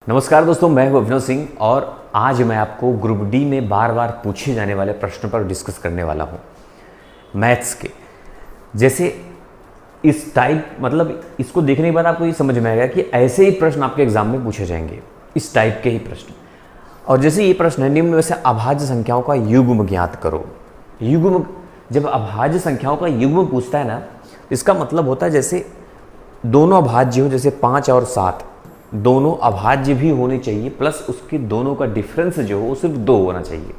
नमस्कार दोस्तों, मैं हूं अभिनव सिंह और आज मैं आपको ग्रुप डी में बार बार पूछे जाने वाले प्रश्न पर डिस्कस करने वाला हूं। मैथ्स के जैसे इस टाइप, मतलब इसको देखने के बाद आपको ये समझ में आएगा कि ऐसे ही प्रश्न आपके एग्जाम में पूछे जाएंगे, इस टाइप के ही प्रश्न। और जैसे ये प्रश्न है, निम्न में से अभाज्य संख्याओं का युग्म ज्ञात करो। युग्म, जब अभाज्य संख्याओं का युग्म पूछता है ना, इसका मतलब होता है जैसे दोनों अभाज्य हो, जैसे 5 और 7 दोनों अभाज्य भी होने चाहिए, प्लस उसके दोनों का डिफरेंस जो हो वो सिर्फ 2 होना चाहिए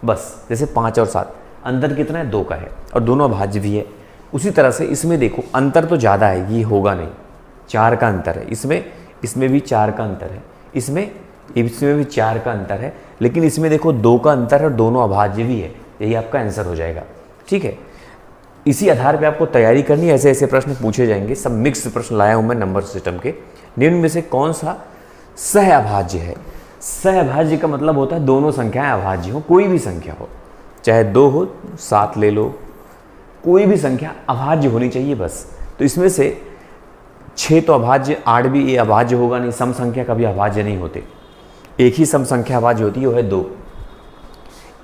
बस। जैसे 5 और 7 अंतर कितना है, 2 का है और दोनों अभाज्य भी है। उसी तरह से इसमें देखो अंतर तो ज़्यादा है, ये होगा नहीं, 4 का अंतर है इसमें भी 4 का अंतर है, इसमें भी 4 का अंतर है, लेकिन इसमें देखो 2 का अंतर है और दोनों अभाज्य भी है। यही आपका आंसर हो जाएगा। ठीक है, इसी आधार पे आपको तैयारी करनी है। ऐसे ऐसे प्रश्न पूछे जाएंगे, सब मिक्स प्रश्न लाया हूं मैं नंबर सिस्टम के। निम्न में से कौन सा सह अभाज्य है? सह अभाज्य का मतलब होता है दोनों संख्याएं अभाज्य हो, कोई भी संख्या हो, चाहे 2 हो, 7 ले लो, कोई भी संख्या अभाज्य होनी चाहिए बस। तो इसमें से 6 तो अभाज्य, 8 भी ये अभाज्य होगा नहीं, सम संख्या कभी अभाज्य नहीं होते। एक ही सम संख्या अभाज्य होती है, वो है 2।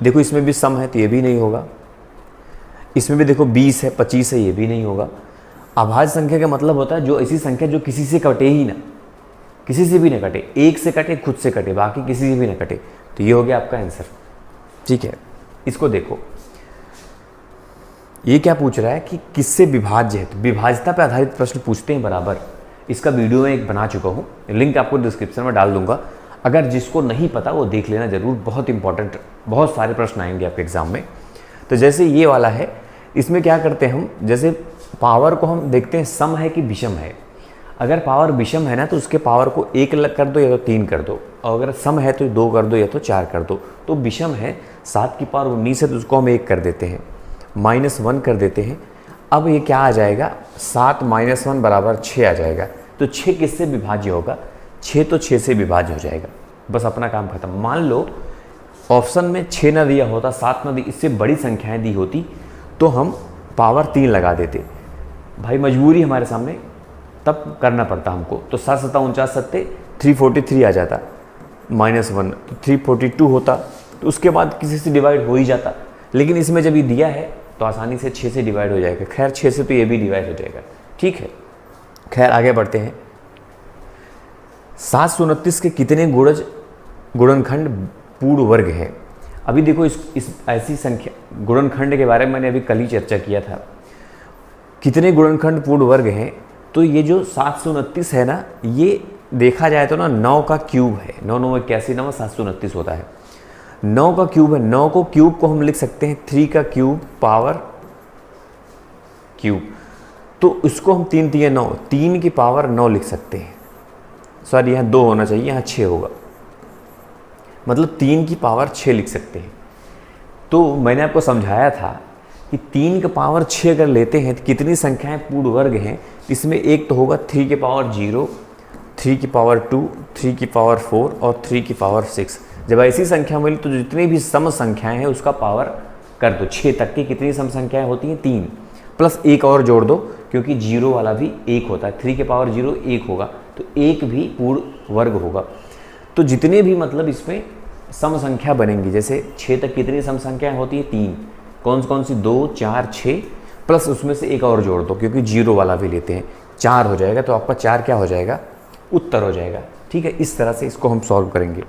देखो इसमें भी सम है तो ये भी नहीं होगा, इसमें भी देखो 20 है, 25 है, ये भी नहीं होगा। अभाज्य संख्या का मतलब होता है जो ऐसी संख्या जो किसी से कटे ही ना, किसी से भी ना कटे, एक से कटे, खुद से कटे, बाकी किसी से भी ना कटे। तो ये हो गया आपका आंसर। ठीक है, इसको देखो, ये क्या पूछ रहा है कि किससे विभाज्य है। तो विभाज्यता पर आधारित प्रश्न पूछते हैं बराबर। इसका वीडियो में एक बना चुका हूँ, लिंक आपको डिस्क्रिप्शन में डाल दूंगा। अगर जिसको नहीं पता वो देख लेना जरूर, बहुत इंपॉर्टेंट, बहुत सारे प्रश्न आएंगे आपके एग्जाम में। तो जैसे ये वाला है, इसमें क्या करते हैं हम, जैसे पावर को हम देखते हैं सम है कि विषम है। अगर पावर विषम है ना तो उसके पावर को 1 कर दो या तो 3 कर दो, और अगर सम है तो 2 कर दो या तो 4 कर दो। तो विषम है, 7 की पावर 19 है तो उसको हम 1 कर देते हैं, -1 कर देते हैं। अब ये क्या आ जाएगा, 7 - 1 बराबर 6 आ जाएगा। तो 6 किससे विभाज्य होगा? 6 तो 6 से विभाज्य हो जाएगा, बस अपना काम खत्म। मान लो ऑप्शन में 6 ना दिया होता, 7 ना दी, इससे बड़ी संख्याएं दी होती तो हम पावर 3 लगा देते। भाई मजबूरी हमारे सामने, तब करना पड़ता हमको। तो 7 7 49 सत्ते 343 आ जाता, -1 तो 342 होता, तो उसके बाद किसी से डिवाइड हो ही जाता। लेकिन इसमें जब ये दिया है तो आसानी से 6 से डिवाइड हो जाएगा। खैर 6 से तो ये भी डिवाइड हो जाएगा। ठीक है, खैर आगे बढ़ते हैं। 729 के कितने गुणनखंड पूर्ण वर्ग है? अभी देखो इस ऐसी संख्या गुणनखंड के बारे में मैंने अभी कल ही चर्चा किया था। कितने गुणनखंड पूर्ण वर्ग हैं? तो ये जो 729 है ना, ये देखा जाए तो ना 9 का क्यूब है। 9 9 81, 9 729 होता है। 9 का क्यूब है। 9 को क्यूब को हम लिख सकते हैं 3 का क्यूब पावर क्यूब। तो इसको हम 3 3 9, 3 की पावर 9 लिख सकते हैं। सॉरी, यहाँ 2 होना चाहिए, यहाँ 6 होगा, मतलब 3 की पावर 6 लिख सकते हैं। तो मैंने आपको समझाया था कि 3 की पावर 6 अगर लेते हैं तो कितनी संख्याएं पूर्ण वर्ग हैं। इसमें एक तो होगा 3 की पावर 0, 3 की पावर 2, 3 की पावर 4 और 3 की पावर 6। जब ऐसी संख्या मिली तो जितनी भी सम संख्याएं हैं उसका पावर कर दो। 6 तक की कितनी सम संख्याएं होती हैं? 3, प्लस एक और जोड़ दो, क्योंकि 0 वाला भी 1 होता है। 3 की पावर 0 1 होगा, तो 1 भी पूर्ण वर्ग होगा। तो जितने भी मतलब इसमें सम संख्या बनेंगी, जैसे 6 तक कितनी सम संख्याएं होती है? 3। कौन सी? 2, 4, 6, प्लस उसमें से एक और जोड़ दो, क्योंकि 0 वाला भी लेते हैं, 4 हो जाएगा। तो आपका 4 क्या हो जाएगा? उत्तर हो जाएगा। ठीक है, इस तरह से इसको हम सॉल्व करेंगे।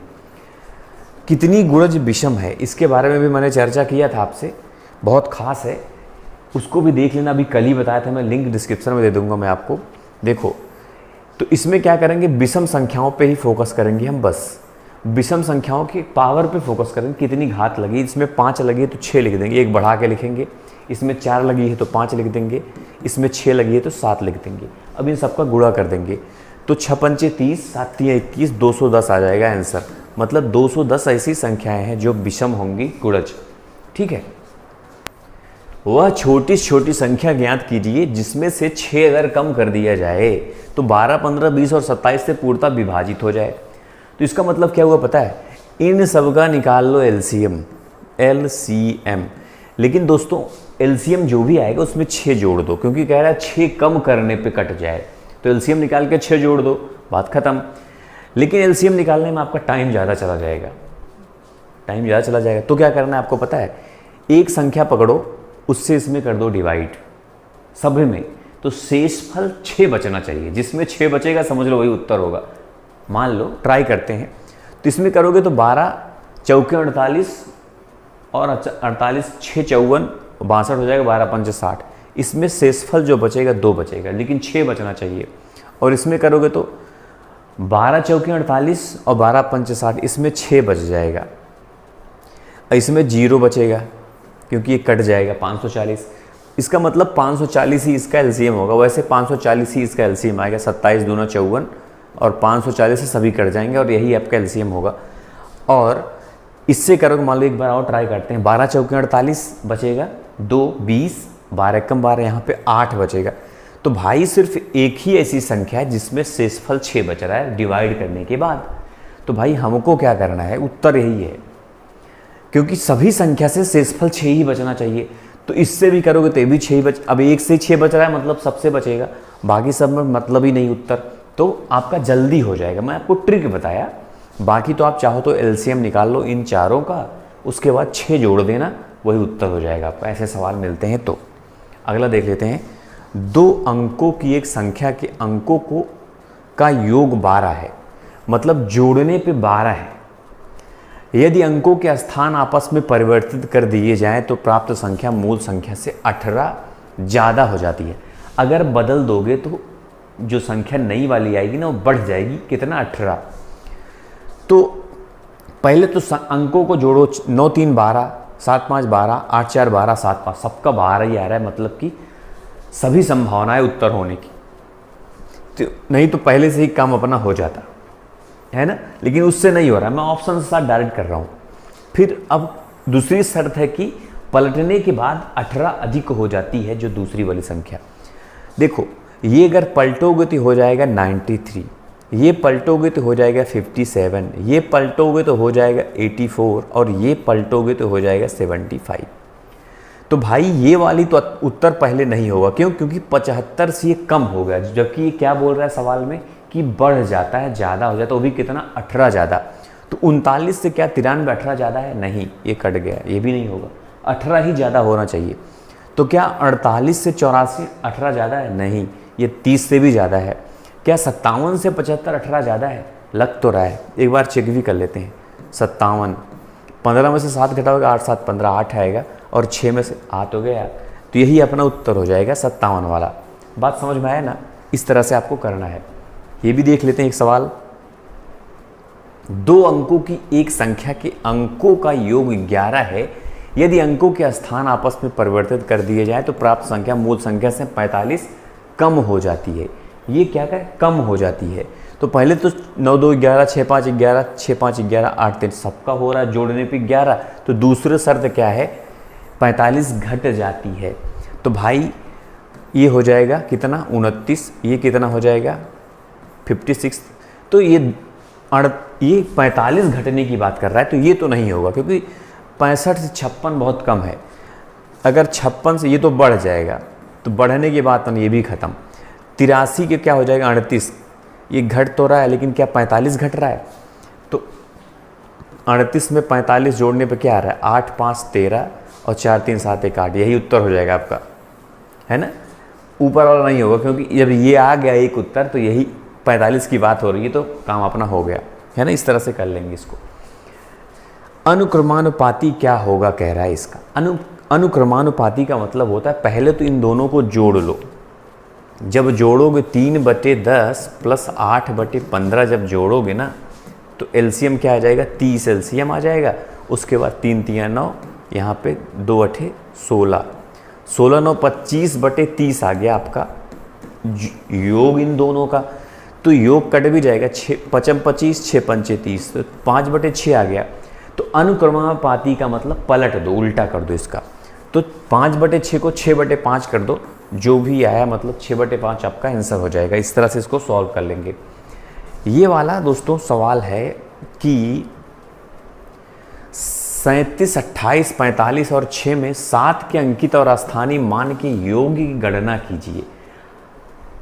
कितनी गुणज विषम है, इसके बारे में भी मैंने चर्चा किया था आपसे, बहुत खास है, उसको भी देख लेना। अभी कल ही बताया था मैं, लिंक डिस्क्रिप्शन में दे दूंगा मैं आपको। देखो, तो इसमें क्या करेंगे, विषम संख्याओं पे ही फोकस करेंगे हम बस। विषम संख्याओं की पावर पे फोकस करेंगे, कितनी घात लगी। इसमें 5 लगी है तो 6 लिख देंगे, एक बढ़ा के लिखेंगे। इसमें 4 लगी है तो 5 लिख देंगे, इसमें 6 लगी है तो 7 लिख देंगे। अब इन सबका गुणा कर देंगे तो 6 पंचे 30, 7 तिया 21, 210 आ जाएगा आंसर। मतलब 210 ऐसी संख्याएं हैं जो विषम होंगी, गुणज। ठीक है, वह छोटी से छोटी संख्या ज्ञात कीजिए जिसमें से 6 अगर कम कर दिया जाए तो 12, 15, 20 और 27 से पूर्णतः विभाजित हो जाए। तो इसका मतलब क्या हुआ पता है? इन सब का निकाल लो एलसीएम। लेकिन दोस्तों एलसीएम जो भी आएगा उसमें 6 जोड़ दो, क्योंकि कह रहा है 6 कम करने पे कट जाए। तो एलसीएम निकाल के 6 जोड़ दो, बात खत्म। लेकिन एलसीएम निकालने में आपका टाइम ज़्यादा चला जाएगा, तो क्या करना है आपको पता है, एक संख्या पकड़ो, उससे इसमें कर दो डिवाइड सभी में, तो शेषफल 6 बचना चाहिए। जिसमें 6 बचेगा समझ लो वही उत्तर होगा। मान लो ट्राई करते हैं, तो इसमें करोगे तो 12 चौके 48 और 48 6 54 62 हो जाएगा, 12 पंच 60। इसमें शेषफल जो बचेगा 2 बचेगा, लेकिन 6 बचना चाहिए। और इसमें करोगे तो 12 चौके 48 और 12 पंच 60, इसमें 6 बच जाएगा। इसमें 0 बचेगा क्योंकि ये कट जाएगा 540। इसका मतलब 540 ही इसका एलसीएम होगा। वैसे 540 ही इसका एलसीएम आएगा, 27 दूना 54 और 540 से सभी कट जाएंगे और यही आपका एलसीएम होगा। और इससे करोगे, मान लो एक बार और ट्राई करते हैं, 12 चौके 48 बचेगा, 2 20, 12 कम 12, यहाँ पे 8 बचेगा। तो भाई सिर्फ एक ही ऐसी संख्या है जिसमें शेषफल 6 बच रहा है डिवाइड करने के बाद। तो भाई हमको क्या करना है, उत्तर यही है, क्योंकि सभी संख्या से शेषफल 6 ही बचना चाहिए। तो इससे भी करोगे तो ये भी 6 बच, अब 1 से 6 बच रहा है मतलब सबसे बचेगा, बाकी सब में मतलब ही नहीं उत्तर, तो आपका जल्दी हो जाएगा। मैं आपको ट्रिक बताया, बाकी तो आप चाहो तो एलसीएम निकाल लो इन चारों का, उसके बाद 6 जोड़ देना, वही उत्तर हो जाएगा आपका। ऐसे सवाल मिलते हैं। तो अगला देख लेते हैं, 2 अंकों की एक संख्या के अंकों का योग 12 है, मतलब जोड़ने पे 12 है। यदि अंकों के स्थान आपस में परिवर्तित कर दिए जाएं तो प्राप्त संख्या मूल संख्या से 18 ज़्यादा हो जाती है। अगर बदल दोगे तो जो संख्या नई वाली आएगी ना वो बढ़ जाएगी, कितना, 18। तो पहले तो अंकों को जोड़ो, 9 3 12, 7 5 12, 8 4 12, 7 5, सबका 12 ही आ रहा है, मतलब कि सभी संभावनाएं उत्तर होने की। तो नहीं तो पहले से ही काम अपना हो जाता है ना, लेकिन उससे नहीं हो रहा, मैं ऑप्शन के साथ डायरेक्ट कर रहा हूँ। फिर अब दूसरी शर्त है कि पलटने के बाद 18 अधिक हो जाती है जो दूसरी वाली संख्या। देखो, ये अगर पलटोगे तो हो जाएगा 93, ये पलटोगे तो हो जाएगा 57, ये पलटोगे तो हो जाएगा 84 और ये पलटोगे तो हो जाएगा 75। तो भाई ये वाली तो उत्तर पहले नहीं होगा। क्यों? क्योंकि 75 से ये कम हो गया, जबकि ये क्या बोल रहा है सवाल में कि बढ़ जाता है, ज़्यादा हो जाता है, वो भी कितना, 18 ज़्यादा। तो 39 से क्या 93 18 ज़्यादा है? नहीं, ये कट गया, ये भी नहीं होगा, 18 ही ज़्यादा होना चाहिए। तो क्या 48 से 84 18 ज़्यादा है? नहीं, ये 30 से भी ज़्यादा है। क्या 57 से 75 18 ज़्यादा है? लग तो रहा है, एक बार चेक भी कर लेते हैं। 57, 15 में से 7 घटाओगे 8 7 15, 8 आएगा, और 6 में से 8 हो गया, तो यही अपना उत्तर हो जाएगा 57 वाला। बात समझ में आया ना? इस तरह से आपको करना है। ये भी देख लेते हैं एक सवाल, 2 अंकों की एक संख्या के अंकों का योग 11 है, यदि अंकों के स्थान आपस में परिवर्तित कर दिए जाए तो प्राप्त संख्या मूल संख्या से 45 कम हो जाती है। ये क्या है? कम हो जाती है। तो पहले तो 9 2 11, 6 5 11, 6 5 11, 8 3 सबका हो रहा है, जोड़ने पे 11। तो दूसरे शर्त क्या है? 45 घट जाती है। तो भाई ये हो जाएगा कितना, 29, ये कितना हो जाएगा 56। तो ये 45 घटने की बात कर रहा है, तो ये तो नहीं होगा, क्योंकि 65 से 56 बहुत कम है। अगर 56 से ये तो बढ़ जाएगा, तो बढ़ने की बात नहीं, ये भी ख़त्म। 83 के क्या हो जाएगा 38, ये घट तो रहा है, लेकिन क्या 45 घट रहा है? तो 38 में 45 जोड़ने पे क्या आ रहा है, 8 5 13 और 4 3 7 1 8, यही उत्तर हो जाएगा आपका, है ना? ऊपर वाला नहीं होगा, क्योंकि जब ये आ गया एक उत्तर तो यही 45 की बात हो रही है, तो काम अपना हो गया, है ना? इस तरह से कर लेंगे इसको। अनुक्रमानुपाती क्या होगा कह रहा है इसका। अनुक्रमानुपाती का मतलब होता है पहले तो इन दोनों को जोड़ लो। जब जोड़ोगे 3/10 प्लस 8/15 जब जोड़ोगे ना, तो एलसीएम क्या आ जाएगा, 30 एलसीएम आ जाएगा। उसके बाद 3 3 9, यहाँ पे 2 8 16, 16 9 25/30 आ गया आपका योग इन दोनों का। तो योग कट भी जाएगा, 6 5 25, 6 5 30, तो 5/6 आ गया। तो अनुक्रमानुपाती का मतलब पलट दो, उल्टा कर दो इसका। तो 5/6 को 6/5 कर दो, जो भी आया मतलब 6/5 आपका आंसर हो जाएगा। इस तरह से इसको सॉल्व कर लेंगे। ये वाला दोस्तों सवाल है कि 37, 28, 45 और 6 में 7 के अंकित और स्थानीय मान के योग की गणना कीजिए।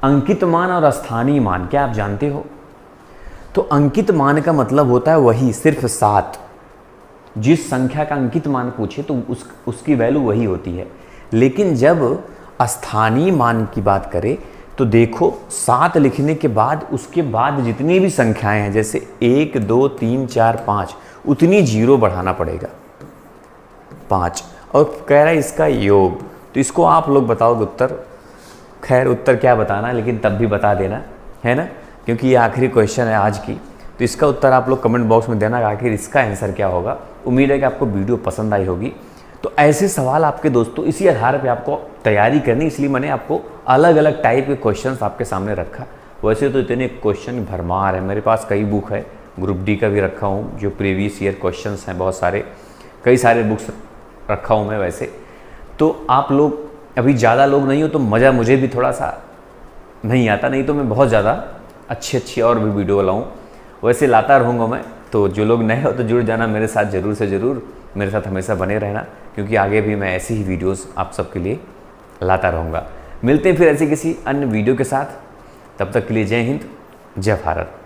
अंकित मान और स्थानीय मान क्या आप जानते हो? तो अंकित मान का मतलब होता है वही सिर्फ 7। जिस संख्या का अंकित मान पूछे तो उसकी वैल्यू वही होती है। लेकिन जब स्थानीय मान की बात करें तो देखो 7 लिखने के बाद उसके बाद जितनी भी संख्याएं हैं, जैसे 1 2 3 4 5, उतनी जीरो बढ़ाना पड़ेगा 5। और कह रहा है इसका योग, तो इसको आप लोग बताओगे उत्तर। खैर उत्तर क्या बताना, लेकिन तब भी बता देना, है ना, क्योंकि ये आखिरी क्वेश्चन है आज की। तो इसका उत्तर आप लोग कमेंट बॉक्स में देना, आखिर इसका आंसर क्या होगा। उम्मीद है कि आपको वीडियो पसंद आई होगी। तो ऐसे सवाल आपके दोस्तों इसी आधार पे आपको तैयारी करनी, इसलिए मैंने आपको अलग अलग टाइप के क्वेश्चंस आपके सामने रखा। वैसे तो इतने क्वेश्चन भरमार है, मेरे पास कई बुक है, ग्रुप डी का भी रखा हूँ, जो प्रीवियस ईयर क्वेश्चंस हैं बहुत सारे, कई सारे बुक्स रखा हूँ मैं वैसे। तो आप लोग अभी ज़्यादा लोग नहीं हो तो मज़ा मुझे भी थोड़ा सा नहीं आता, नहीं तो मैं बहुत ज़्यादा अच्छी और भी वीडियो लाऊँ, वैसे लाता रहूँगा मैं। तो जो लोग नए हो तो जुड़ जाना मेरे साथ, ज़रूर से ज़रूर मेरे साथ हमेशा बने रहना, क्योंकि आगे भी मैं ऐसी ही वीडियोस आप सबके लिए लाता रहूँगा। मिलते हैं फिर ऐसे किसी अन्य वीडियो के साथ, तब तक के लिए जय हिंद, जय भारत।